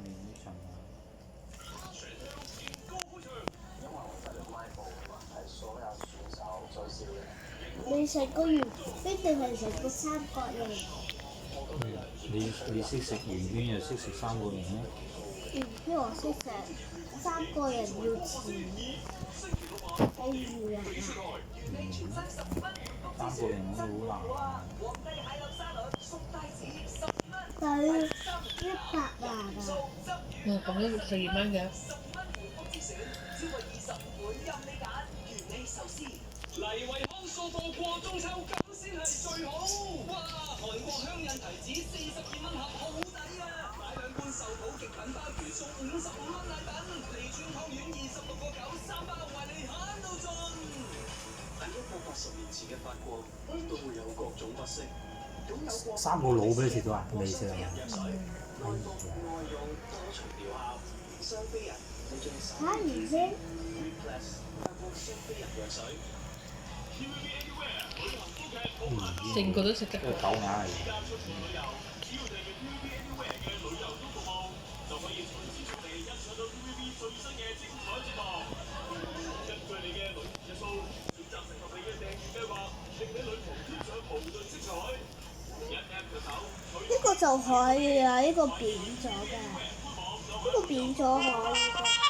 練呢場啊。你食個圓圈定係食個三角形？你識食圓圈又識食三角形咩？圓圈我識食，三角形要錢，俾魚人啊！三角形好似好難啊。但係100萬啊！咁都12蚊嘅。黎惠康掃貨過中秋，咁先係最好。哇！韓國香印提子42蚊盒，好抵啊！買2罐壽寶極品鮑魚送55蚊禮品，利川湯圓26個9，3包為你慳到盡。喺180年前嘅法國，都會有各種不適。三個佬俾你食咗啊？未食啊？嚇唔知？成個都食得。狗眼嚟嘅。呢個就可以啊！呢個扁咗嘅，呢個扁咗可以嘅。